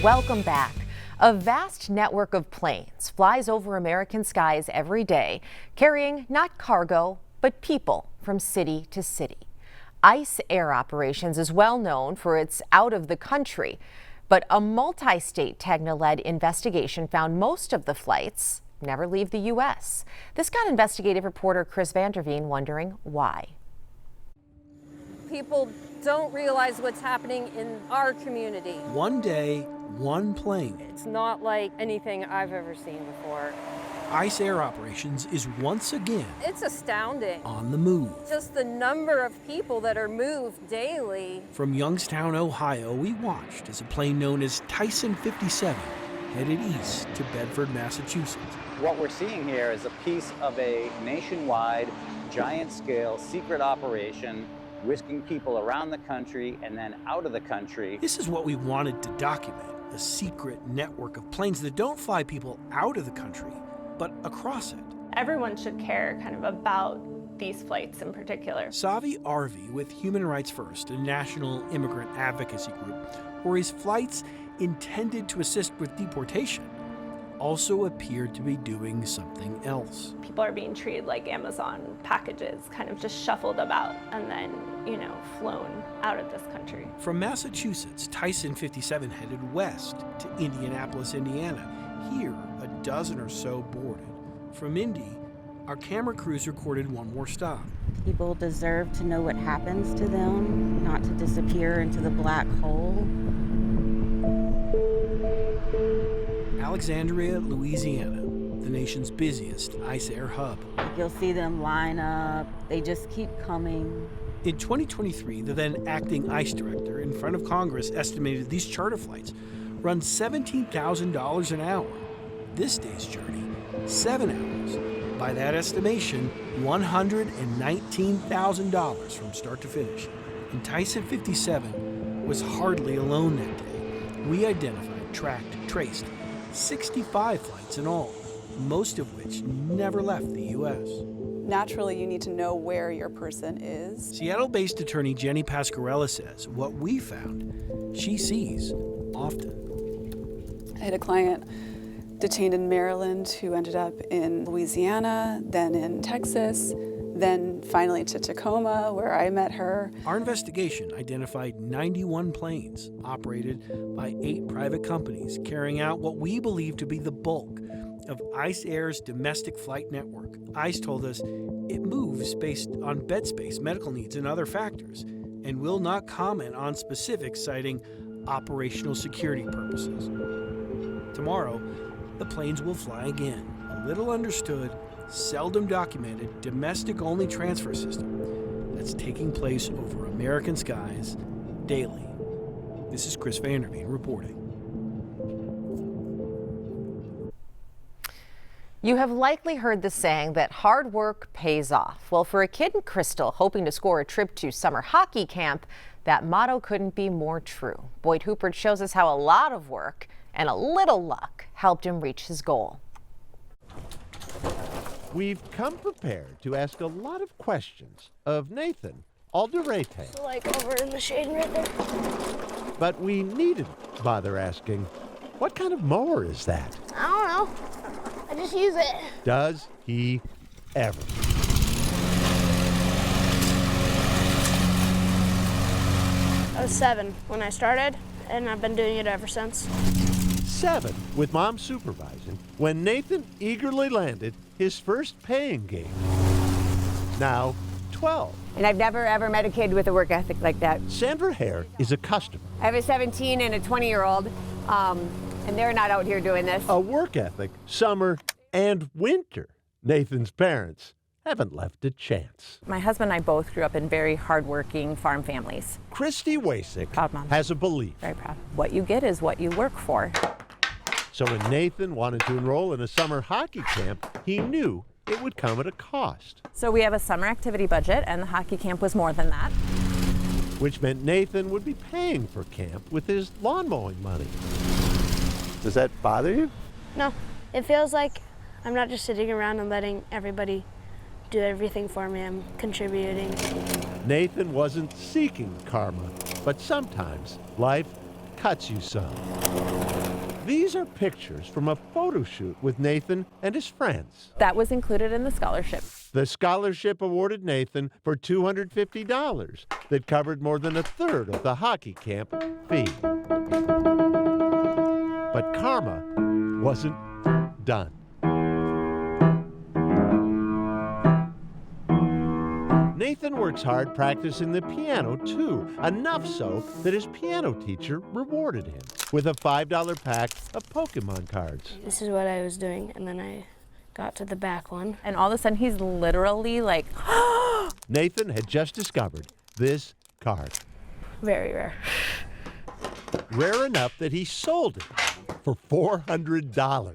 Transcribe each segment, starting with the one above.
Welcome back. A vast network of planes flies over American skies every day, carrying not cargo, but people from city to city. ICE Air Operations is well known for its out of the country, but a multi-state Tegna-led investigation found most of the flights never leave the U.S. This got investigative reporter Chris Vanderveen wondering why. People don't realize what's happening in our community. One day, one plane. It's not like anything I've ever seen before. ICE Air Operations is once again It's astounding. on the move. Just the number of people that are moved daily. From Youngstown, Ohio, we watched as a plane known as Tyson 57 headed east to Bedford, Massachusetts. What we're seeing here is a piece of a nationwide, giant-scale secret operation whisking people around the country and then out of the country. This is what we wanted to document, a secret network of planes that don't fly people out of the country, but across it. Everyone should care kind of about these flights in particular. Savi Arvi with Human Rights First, a national immigrant advocacy group, where his flights intended to assist with deportation also appeared to be doing something else. People are being treated like Amazon packages, kind of just shuffled about and then, flown out of this country. From Massachusetts, Tyson 57 headed west to Indianapolis, Indiana. Here, a dozen or so boarded. From Indy, our camera crews recorded one more stop. People deserve to know what happens to them, not to disappear into the black hole. Alexandria, Louisiana, the nation's busiest ICE Air hub. You'll see them line up, they just keep coming. In 2023, the then acting ICE director in front of Congress estimated these charter flights run $17,000 an hour. This day's journey, 7 hours. By that estimation, $119,000 from start to finish. And Tyson 57 was hardly alone that day. We identified, tracked, traced 65 flights in all, most of which never left the U.S. Naturally, you need to know where your person is. Seattle-based attorney Jenny Pasquarella says what we found, she sees often. I had a client detained in Maryland who ended up in Louisiana, then in Texas, then finally to Tacoma, where I met her. Our investigation identified 91 planes operated by 8 private companies carrying out what we believe to be the bulk of ICE Air's domestic flight network. ICE told us it moves based on bed space, medical needs, and other factors, and will not comment on specifics citing operational security purposes. Tomorrow, the planes will fly again. A little understood, seldom documented, domestic-only transfer system that's taking place over American skies daily. This is Chris Vanderveen reporting. You have likely heard the saying that hard work pays off. Well, for a kid in Crystal hoping to score a trip to summer hockey camp, that motto couldn't be more true. Boyd Hoopert shows us how a lot of work and a little luck helped him reach his goal. We've come prepared to ask a lot of questions of Nathan Alderete. So like over in the shade right there. But we needn't bother asking, what kind of mower is that? I don't know. I just use it. Does he ever? I was 7 when I started, and I've been doing it ever since. 7 with Mom supervising when Nathan eagerly landed his first paying gig. Now 12. And I've never ever met a kid with a work ethic like that. Sandra Hare is a customer. I have a 17 and a 20-year-old, and they're not out here doing this. A work ethic, summer and winter. Nathan's parents haven't left a chance. My husband and I both grew up in very hardworking farm families. Christy Wasik Proud mom. has a belief. Very proud. What you get is what you work for. So when Nathan wanted to enroll in a summer hockey camp, he knew it would come at a cost. So we have a summer activity budget, and the hockey camp was more than that. Which meant Nathan would be paying for camp with his lawn mowing money. Does that bother you? No, it feels like I'm not just sitting around and letting everybody do everything for me. I'm contributing. Nathan wasn't seeking karma, but sometimes life cuts you some. These are pictures from a photo shoot with Nathan and his friends. That was included in the scholarship. The scholarship awarded Nathan for $250 that covered more than a third of the hockey camp fee. But karma wasn't done. Nathan works hard practicing the piano too, enough so that his piano teacher rewarded him with a $5 pack of Pokemon cards. This is what I was doing, and then I got to the back one. And all of a sudden he's literally like, Nathan had just discovered this card. Very rare. Rare enough that he sold it for $400,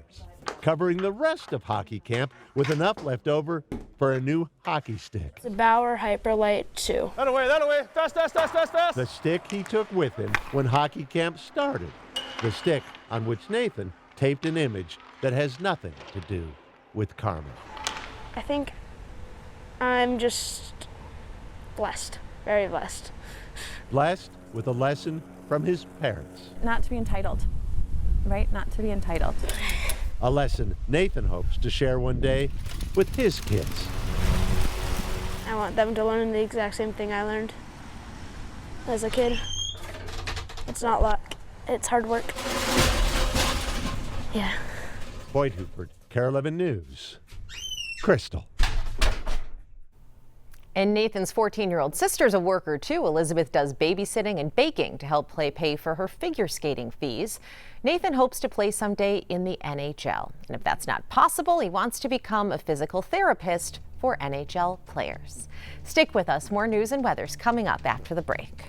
covering the rest of hockey camp with enough left over for a new hockey stick. It's a Bauer Hyperlight 2. That away, fast, fast, fast, fast, fast. The stick he took with him when hockey camp started. The stick on which Nathan taped an image that has nothing to do with karma. I think I'm just blessed, very blessed. Blessed with a lesson from his parents. not to be entitled, right? Not to be entitled. A lesson Nathan hopes to share one day with his kids. I want them to learn the exact same thing I learned as a kid. It's not luck, it's hard work. Yeah. Boyd Hooper, KARE 11 News. Crystal. And Nathan's 14-year-old sister's a worker too. Elizabeth does babysitting and baking to help pay for her figure skating fees. Nathan hopes to play someday in the NHL. And if that's not possible, he wants to become a physical therapist for NHL players. Stick with us. More news and weather's coming up after the break.